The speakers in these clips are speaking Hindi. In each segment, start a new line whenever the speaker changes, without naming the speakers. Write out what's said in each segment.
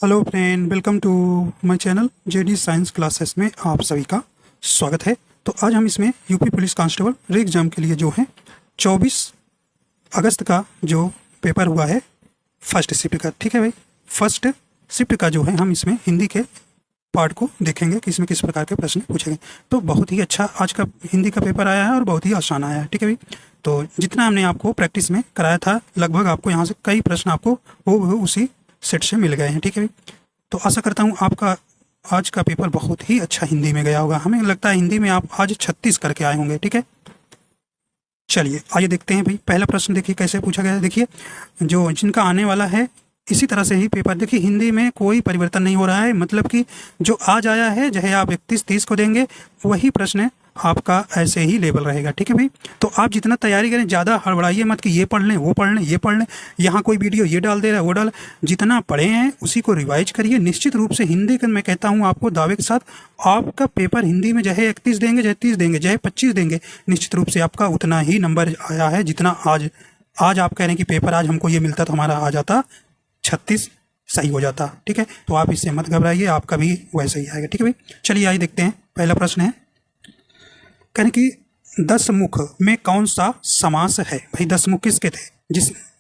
Hello friend, welcome to my channel JD science classes में आप सभी का स्वागत है। तो आज हम इसमें यूपी पुलिस कांस्टेबल री एग्ज़ाम के लिए जो है 24 अगस्त का जो पेपर हुआ है फर्स्ट शिफ्ट का, ठीक है भाई। फर्स्ट शिफ्ट का जो है हम इसमें हिंदी के पार्ट को देखेंगे कि इसमें किस प्रकार के प्रश्न पूछे गए। तो बहुत ही अच्छा आज का हिंदी का पेपर आया है और बहुत ही आसान आया है, ठीक है भाई। तो जितना हमने आपको प्रैक्टिस में कराया था लगभग आपको यहाँ से कई प्रश्न आपको वो उसी सेट से मिल गए हैं, ठीक है भाई। तो आशा करता हूँ आपका आज का पेपर बहुत ही अच्छा हिंदी में गया होगा। हमें लगता है हिंदी में आप आज 36 करके आए होंगे, ठीक है। चलिए आइए देखते हैं भाई। पहला प्रश्न देखिए कैसे पूछा गया है। देखिए जो जिनका आने वाला है इसी तरह से ही पेपर, देखिए हिंदी में कोई परिवर्तन नहीं हो रहा है, मतलब कि जो आज आया है चाहे आप 31-30 को देंगे वही प्रश्न आपका ऐसे ही लेवल रहेगा, ठीक है भाई। तो आप जितना तैयारी करें, ज़्यादा हड़बड़ाइए मत कि ये पढ़ लें वो पढ़ लें ये पढ़ लें, यहाँ कोई वीडियो ये डाल दे रहा है वो डाल। जितना पढ़े हैं उसी को रिवाइज करिए। निश्चित रूप से हिंदी का मैं कहता हूँ आपको दावे के साथ आपका पेपर हिंदी में चाहे 31 देंगे चाहे 30 देंगे चाहे 25 देंगे, निश्चित रूप से आपका उतना ही नंबर आया है जितना आज आप कह रहे हैं कि पेपर आज हमको ये मिलता तो हमारा आ जाता 36 सही हो जाता, ठीक है। तो आप इससे मत घबराइए, आपका भी वैसे ही आएगा, ठीक है भाई। चलिए आइए देखते हैं। पहला प्रश्न है, कहने कि 10 मुख में कौन सा समास है। भाई 10 मुख किसके थे?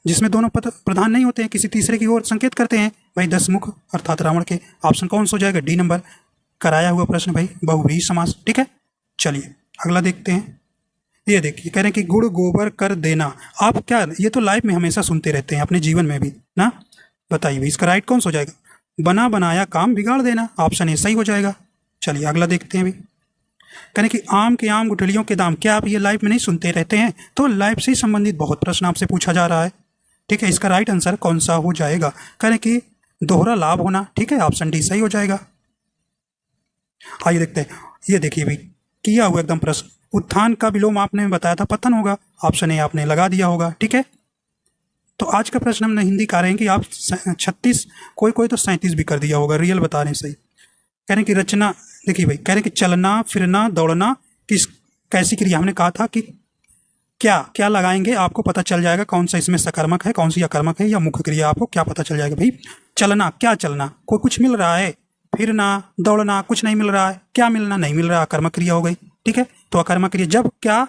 जिसमें दोनों पद प्रधान नहीं होते हैं, किसी तीसरे की ओर संकेत करते हैं। भाई 10 मुख अर्थात रावण के। ऑप्शन कौन सा हो जाएगा? D number. कराया हुआ प्रश्न भाई, बहुव्रीहि समास, ठीक है। चलिए अगला देखते हैं। ये देखिए कह रहे हैं कि गुड़ गोबर कर देना। आप क्या ये तो लाइफ में हमेशा सुनते रहते हैं अपने जीवन में भी ना। बताइए इसका राइट कौन सा हो जाएगा? बना बनाया काम बिगाड़ देना। ऑप्शन ए सही हो जाएगा। चलिए अगला देखते हैं भाई। कहने कि आम के आम गुठलियों के दाम। क्या आप ये लाइफ में नहीं सुनते रहते हैं? तो लाइफ से संबंधित बहुत प्रश्न आपसे पूछा जा रहा है, ठीक है। इसका राइट आंसर कौन सा हो जाएगा? कहने कि दोहरा लाभ होना, ठीक है। ऑप्शन डी सही हो जाएगा। आइए देखते हैं। ये देखिए भाई किया हुआ एकदम प्रश्न, उत्थान का विलोम आपने बताया था पतन होगा। ऑप्शन ए आपने लगा दिया होगा, ठीक है। तो आज का प्रश्न हमने हिंदी का रहे हैं कि आप 36, कोई कोई तो 37 भी कर दिया होगा, रियल बता रहे हैं सही। कह रहे हैं कि रचना, देखिए भाई कह रहे हैं कि चलना फिरना दौड़ना किस कैसी क्रिया। हमने कहा था कि क्या क्या लगाएंगे आपको पता चल जाएगा कौन सा इसमें सकर्मक है कौन सी अकर्मक है या मुख्य क्रिया, आपको क्या पता चल जाएगा भाई। चलना, क्या चलना? कोई कुछ मिल रहा है। फिरना दौड़ना कुछ नहीं मिल रहा है। क्या मिलना? नहीं मिल रहा, अकर्मक क्रिया हो गई, ठीक है। तो अकर्मक क्रिया जब क्या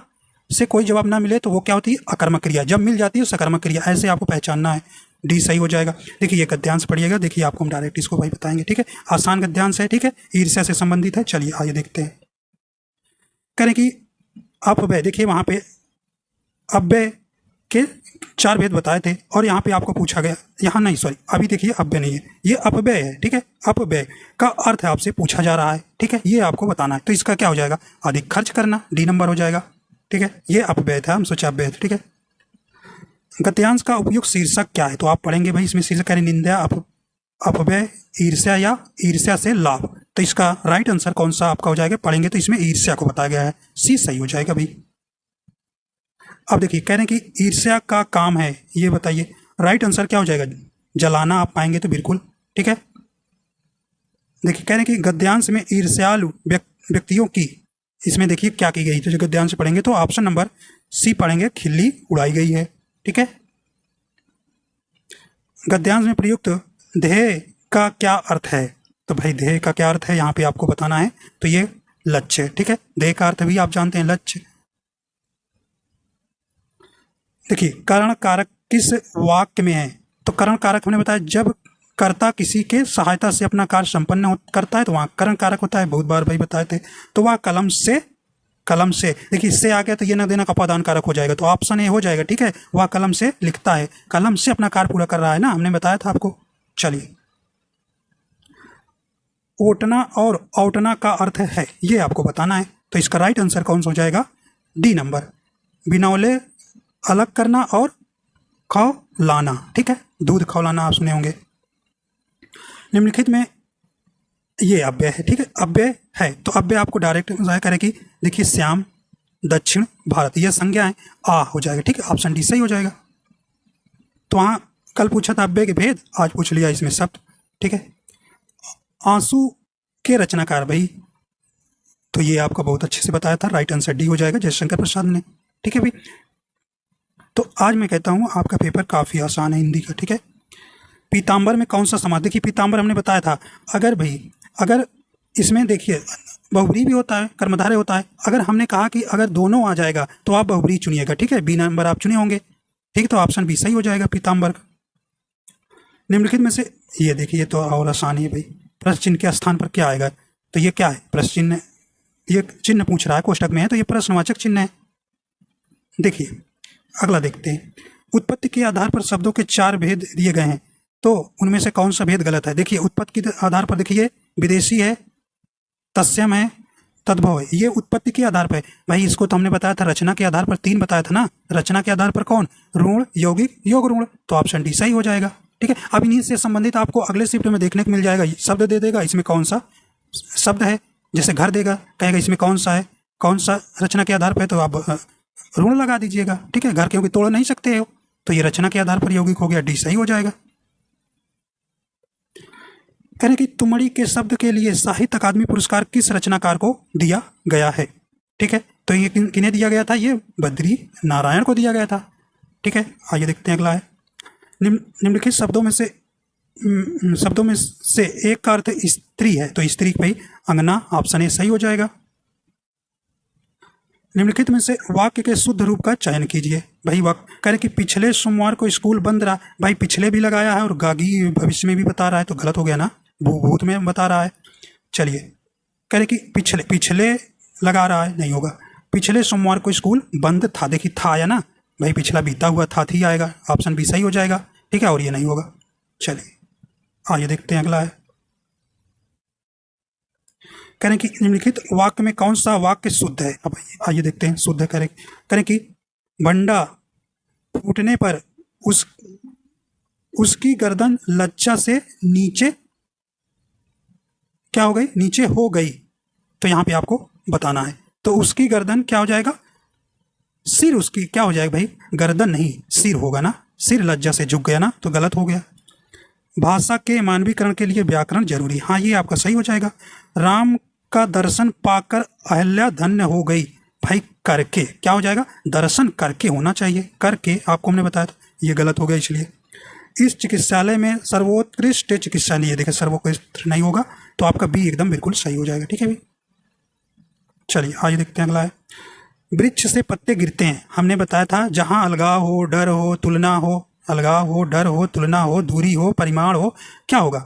से कोई जवाब ना मिले तो वो क्या होती है? अकर्मक क्रिया। जब मिल जाती है सकर्मक क्रिया। ऐसे आपको पहचानना है। डी सही हो जाएगा। देखिए ये गद्यांश पढ़िएगा, देखिए आपको हम डायरेक्ट इसको भाई बताएंगे, ठीक है। आसान गद्यांश है, ठीक है, ईर्ष्या से संबंधित है। चलिए आइए देखते हैं। करें कि अपव्यय, देखिए वहां पे अव्यय के 4 भेद बताए थे और यहाँ पे आपको पूछा गया, यहाँ नहीं सॉरी अभी देखिए अव्यय नहीं है, ये अपव्यय है, ठीक है। अपव्यय का अर्थ है आपसे पूछा जा रहा है, ठीक है, ये आपको बताना है। तो इसका क्या हो जाएगा? अधिक खर्च करना, डी नंबर हो जाएगा, ठीक है। ये अपव्यय था, हम सोचा अव्यय, ठीक है। गद्यांश का उपयुक्त शीर्षक क्या है? तो आप पढ़ेंगे भाई इसमें शीर्षक है निंदा, अपव्यय, ईर्ष्या या ईर्ष्या से लाभ। तो इसका राइट आंसर कौन सा आपका हो जाएगा? पढ़ेंगे तो इसमें ईर्ष्या को बताया गया है, सी सही हो जाएगा भाई। अब देखिए कह रहे हैं कि ईर्ष्या का काम है, ये बताइए राइट आंसर क्या हो जाएगा? जलाना आप पाएंगे तो बिल्कुल, ठीक है। देखिए कह रहे हैं कि गद्यांश में ईर्ष्यालु व्यक्तियों की, इसमें देखिए क्या की गई। तो जो गद्यांश पढ़ेंगे तो ऑप्शन नंबर सी पढ़ेंगे, खिल्ली उड़ाई गई है, ठीक है। गद्यांश में प्रयुक्त ध्येय का क्या अर्थ है? तो भाई ध्येय का क्या अर्थ है यहाँ पे आपको बताना है। तो ये लक्ष्य, ठीक है। ध्येय का अर्थ भी आप जानते हैं, लक्ष्य। देखिए करण कारक किस वाक्य में है? तो करण कारक हमने बताया जब कर्ता किसी के सहायता से अपना कार्य संपन्न करता है तो वहाँ करण कारक होता है, बहुत बार भाई बताए थे। तो वह कलम से, देखिए इससे आ गया तो ये न देना का उपादान कारक हो जाएगा, तो ऑप्शन ए हो जाएगा, ठीक है। वह कलम से लिखता है, कलम से अपना कार्य पूरा कर रहा है ना, हमने बताया था आपको। चलिए ओटना और औटना का अर्थ है, ये आपको बताना है। तो इसका राइट आंसर कौन सा हो जाएगा? डी नंबर, बिनौले अलग करना और खौलाना, ठीक है। दूध खौलाना आप सुने होंगे। निम्नलिखित में ये अव्यय है, ठीक है, अव्यय है। तो अव्यय आपको डायरेक्ट जाहिर करें कि देखिए श्याम, दक्षिण भारत, ये संज्ञा है, आ हो जाएगा, ठीक है। ऑप्शन डी सही हो जाएगा। तो वहाँ कल पूछा था अव्यय के भेद, आज पूछ लिया इसमें शब्द, ठीक है। आंसू के रचनाकार भाई, तो ये आपका बहुत अच्छे से बताया था, राइट आंसर डी हो जाएगा, जयशंकर प्रसाद ने, ठीक है भाई। तो आज मैं कहता हूँ आपका पेपर काफ़ी आसान है हिंदी का, ठीक है। पीताम्बर में कौन सा समास, देखिए पीताम्बर हमने बताया था, अगर इसमें देखिए बहुब्री भी होता है, कर्मधारय होता है। अगर हमने कहा कि अगर दोनों आ जाएगा तो आप बहुब्री चुनिएगा, ठीक है, बी नंबर आप चुने होंगे, ठीक, तो ऑप्शन बी सही हो जाएगा पीताम्बर। निम्नलिखित में से, ये देखिए, ये तो और आसान है भाई, प्रश्न चिन्ह के स्थान पर क्या आएगा, तो ये क्या है, प्रश्न चिन्ह, ये चिन्ह पूछ रहा है, कोष्टक में है, तो ये प्रश्नवाचक चिन्ह है। देखिए अगला देखते हैं, उत्पत्ति के आधार पर शब्दों के 4 भेद दिए गए हैं, तो उनमें से कौन सा भेद गलत है। देखिए उत्पत्ति के आधार पर देखिए, विदेशी है, तस्यम है, तद्भव है, ये उत्पत्ति के आधार पर भाई। इसको तो हमने बताया था रचना के आधार पर 3 बताया था ना, रचना के आधार पर कौन, ऋण, यौगिक, योग ऋण, तो ऑप्शन डी सही हो जाएगा, ठीक है। अब इन्हीं से संबंधित आपको अगले शिफ्ट में देखने को मिल जाएगा, शब्द दे देगा, इसमें कौन सा शब्द है, जैसे घर देगा, कहेगा इसमें कौन सा है, कौन सा रचना के आधार पर, तो आप ऋण लगा दीजिएगा, ठीक है, घर क्योंकि तोड़ नहीं सकते हो, तो ये रचना के आधार पर यौगिक हो गया, डी सही हो जाएगा। कह रहे कि तुमड़ी के शब्द के लिए साहित्य अकादमी पुरस्कार किस रचनाकार को दिया गया है, ठीक है, तो ये किन्हें दिया गया था, ये बद्री नारायण को दिया गया था, ठीक है। आइए देखते हैं अगला है, निम्नलिखित शब्दों में से एक का अर्थ स्त्री है, तो स्त्री भाई अंगना, ऑप्शन ए सही हो जाएगा। निम्नलिखित में से वाक्य के शुद्ध रूप का चयन कीजिए, भाई वाक्य कह रहे कि पिछले सोमवार को स्कूल बंद रहा, भाई पिछले भी लगाया है और गागी भविष्य में भी बता रहा है, तो गलत हो गया ना, भूत में बता रहा है। चलिए कह रहे कि पिछले लगा रहा है, नहीं होगा, पिछले सोमवार को स्कूल बंद था, देखिए था आया ना भाई, पिछला बीता हुआ था, थी आएगा, ऑप्शन बी सही हो जाएगा, ठीक है, और ये नहीं होगा। चलिए आइए देखते हैं अगला है, कह रहे कि निम्नलिखित वाक्य में कौन सा वाक्य शुद्ध है, अब आइए देखते हैं शुद्ध है। करें कि बंडा फूटने पर उसकी गर्दन लज्जा से नीचे क्या हो गई, नीचे हो गई, तो यहाँ पे आपको बताना है, तो उसकी गर्दन क्या हो जाएगा, सिर उसकी क्या हो जाएगा भाई, गर्दन नहीं सिर होगा ना, सिर लज्जा से झुक गया ना, तो गलत हो गया। भाषा के मानवीकरण के लिए व्याकरण जरूरी, हाँ ये आपका सही हो जाएगा। राम का दर्शन पाकर अहल्या धन्य हो गई, भाई करके क्या हो जाएगा, दर्शन करके होना चाहिए, करके आपको हमने बताया था, ये गलत हो गया। इसलिए इस चिकित्सालय में सर्वोत्कृष्ट चिकित्सालय, देखिए सर्वोत्कृष्ट नहीं होगा, तो आपका बी एकदम बिल्कुल सही हो जाएगा, ठीक है भाई। चलिए आइए देखते हैं अगला है, वृक्ष से पत्ते गिरते हैं, हमने बताया था जहां अलगाव हो, डर हो, तुलना हो, अलगाव हो, डर हो, तुलना हो, दूरी हो, परिमाण हो, क्या होगा,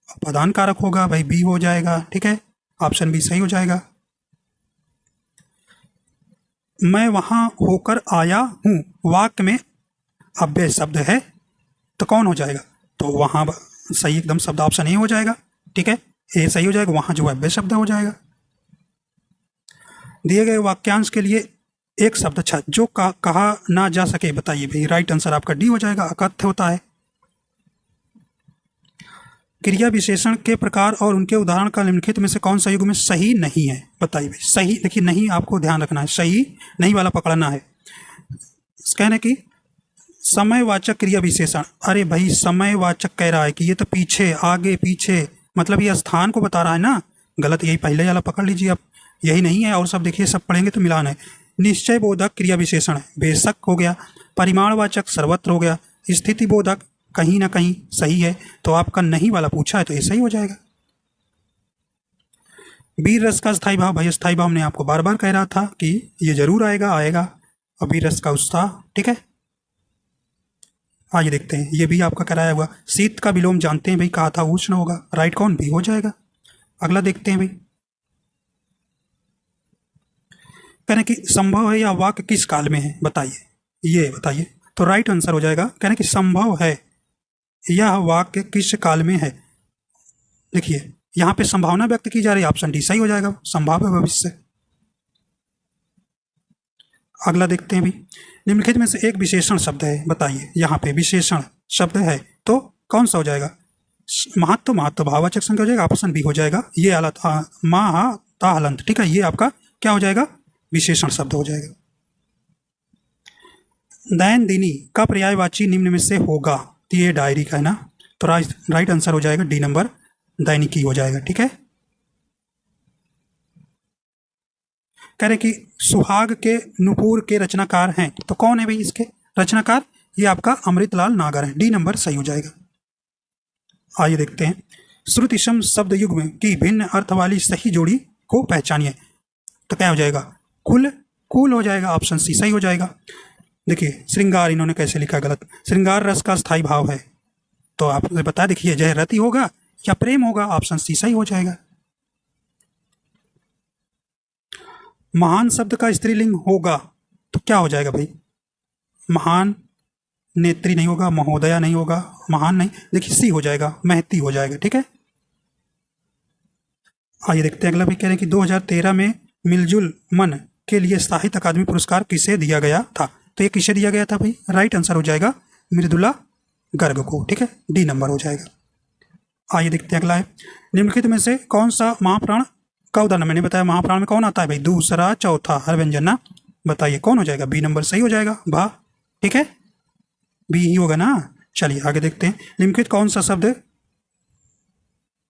अपादान कारक होगा, भाई बी हो जाएगा, ठीक है, ऑप्शन बी सही हो जाएगा। मैं वहां होकर आया हूं, वाक्य में अव्यय शब्द है, तो कौन हो जाएगा, तो वहां सही एकदम शब्द ऑप्शन ए हो जाएगा, ठीक है, ए सही हो जाएगा, वहां जो अव्यय शब्द हो जाएगा। दिए गए वाक्यांश के लिए एक शब्द अच्छा जो कहा ना जा सके, बताइए भाई, राइट आंसर आपका डी हो जाएगा, अकथ्य होता है। क्रिया विशेषण के प्रकार और उनके उदाहरण का निम्नलिखित में से कौन सा युग में सही नहीं है, बताइए भाई, सही, देखिए नहीं आपको ध्यान रखना है, सही नहीं वाला पकड़ना है। कहने की समयवाचक क्रिया विशेषण, अरे भाई समयवाचक कह रहा है कि ये तो पीछे आगे पीछे, मतलब ये स्थान को बता रहा है ना, गलत, यही पहले वाला पकड़ लीजिए, अब यही नहीं है, और सब देखिए सब पढ़ेंगे तो मिलान है। निश्चय बोधक क्रिया विशेषण है, बेशक हो गया, परिमाणवाचक सर्वत्र हो गया, स्थिति बोधक कहीं ना कहीं सही है, तो आपका नहीं वाला पूछा है तो ये सही हो जाएगा। वीर रस का स्थायी भाव, भाई स्थायी भाव हमने आपको बार बार कह रहा था कि ये जरूर आएगा, और वीर रस का उत्साह, ठीक है। आइए देखते हैं, ये भी आपका कराया हुआ, शीत का विलोम जानते हैं भाई, कहा था उष्ण होगा, राइट कौन, भी हो जाएगा। अगला देखते हैं भाई, कहने कि संभव है या वाक्य किस काल में है, बताइए, ये बताइए, तो राइट आंसर हो जाएगा, कहने कि संभव है यह वाक्य किस काल में है। देखिए यहाँ पे संभावना व्यक्त की जा रही है, ऑप्शन डी सही हो जाएगा, संभाव्य भविष्य। अगला देखते हैं भी, निम्नलिखित में से एक विशेषण शब्द है, बताइए, यहाँ पे विशेषण शब्द है तो कौन सा हो जाएगा, महत्व भाववाचक संज्ञा हो जाएगा, ऑप्शन बी हो जाएगा, ये हलंत, ठीक है, ये आपका क्या हो जाएगा, विशेषण शब्द हो जाएगा। दैनंदिनी का पर्यायवाची निम्न में से होगा, तो ये डायरी का है ना, तो राइट आंसर हो जाएगा डी नंबर, दैनिकी हो जाएगा, ठीक है। कह रहे कि सुहाग के नुपुर के रचनाकार हैं, तो कौन है भाई इसके रचनाकार, ये आपका अमृतलाल नागर है, डी नंबर सही हो जाएगा। आइए देखते हैं। श्रुतिसम शब्द युग्म की भिन्न अर्थ वाली सही जोड़ी को पहचानिए। तो क्या हो जाएगा? कुल, कुल हो जाएगा, ऑप्शन सी सही हो जाएगा। देखिए श्रृंगार इन्होंने कैसे लिखा है, गलत। श्रृंगार रस का स्थायी भाव है, तो आप मुझे बता देखिए जय रति होगा या प्रेम होगा, ऑप्शन सी सही हो जाएगा। महान शब्द का स्त्रीलिंग होगा तो क्या हो जाएगा भाई? महान, नेत्री नहीं होगा, महोदया नहीं होगा, महान नहीं, देखिए सी हो जाएगा, महती हो जाएगा। ठीक है, आइए देखते हैं अगला भी। कह रहे हैं कि 2013 में मिलजुल मन के लिए साहित्य अकादमी पुरस्कार किसे दिया गया था? तो ये किसे दिया गया था भाई? राइट आंसर हो जाएगा मृदुला गर्ग को। ठीक है, डी नंबर हो जाएगा। आइए देखते हैं अगला है। निम्नलिखित में से कौन सा महाप्राण का उदाहरण? मैंने बताया महाप्राण में कौन आता है भाई? दूसरा, चौथा, हर व्यंजन ना। बताइए कौन हो जाएगा? बी नंबर सही हो जाएगा, भा। ठीक है, बी ही होगा ना। चलिए आगे देखते हैं। निम्नलिखित कौन सा शब्द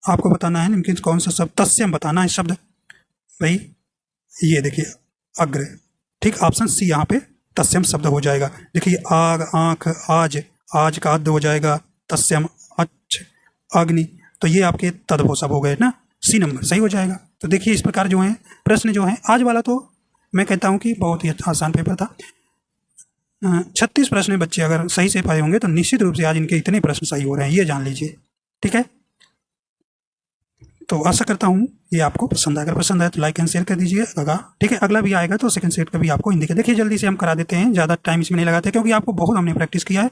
आपको बताना है? निम्नलिखित कौन सा शब्द, तस्यम बताना है शब्द भाई। ये देखिए अग्र, ठीक, ऑप्शन सी यहाँ पे तस्यम शब्द हो जाएगा। देखिए आग, आंख, आज, आज का अद्ध हो जाएगा तस्यम, अच्छ, अग्नि, तो ये आपके तद्भव सब हो गए ना, सी नंबर सही हो जाएगा। तो देखिए इस प्रकार जो है प्रश्न जो है, आज वाला तो मैं कहता हूँ कि बहुत ही आसान पेपर था। 36 प्रश्न बच्चे अगर सही से पाए होंगे तो निश्चित रूप से आज इनके इतने प्रश्न सही हो रहे हैं, ये जान लीजिए। ठीक है, तो आशा करता हूँ ये आपको पसंद आएगा। अगर पसंद आए तो लाइक एंड शेयर कर दीजिएगा। ठीक है, अगला भी आएगा तो सेकंड सेट का भी आपको हिंदी का देखिए जल्दी से हम करा देते हैं, ज़्यादा टाइम इसमें नहीं लगाते क्योंकि आपको बहुत हमने प्रैक्टिस किया है।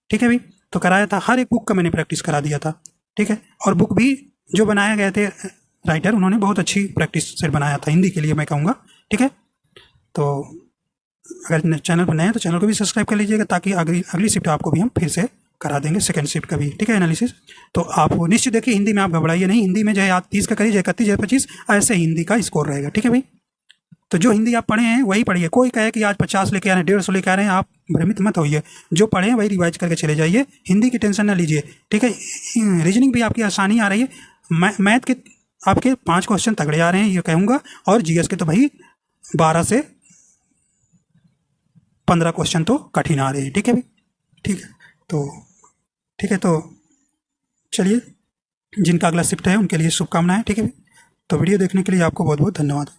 ठीक है भाई, तो कराया था, हर एक बुक का मैंने प्रैक्टिस करा दिया था। ठीक है, और बुक भी जो बनाए गए थे राइटर, उन्होंने बहुत अच्छी प्रैक्टिस सेट बनाया था हिंदी के लिए मैं कहूँगा। ठीक है, तो अगर चैनल पर नए हैं तो चैनल को भी सब्सक्राइब कर लीजिएगा ताकि अगली शिफ्ट आपको भी हम फिर से करा देंगे, सेकंड शिफ्ट का भी। ठीक है, एनालिसिस। तो आप निश्चित देखिए हिंदी में आप घबराइए नहीं, हिंदी में चाहे आप 30 का करिए, 31, 25, ऐसे हिंदी का स्कोर रहेगा। ठीक है भाई, तो जो हिंदी आप पढ़े हैं वही पढ़िए। कोई कहे कि आज 50 लेके आ रहे हैं, 150 लेके आ रहे हैं, आप भ्रमित मत होइए। जो पढ़े हैं वही रिवाइज करके चले जाइए, हिंदी की टेंशन ना लीजिए। ठीक है, रीजनिंग भी आपकी आसानी आ रही है, मैथ के आपके 5 क्वेश्चन तगड़े आ रहे हैं ये कहूँगा, और जीएस के तो भाई 12 से 15 क्वेश्चन तो कठिन आ रहे हैं। ठीक है भाई, ठीक है, तो ठीक है, तो चलिए जिनका अगला शिफ्ट है उनके लिए शुभकामनाएं। ठीक है भाई, तो वीडियो देखने के लिए आपको बहुत बहुत धन्यवाद।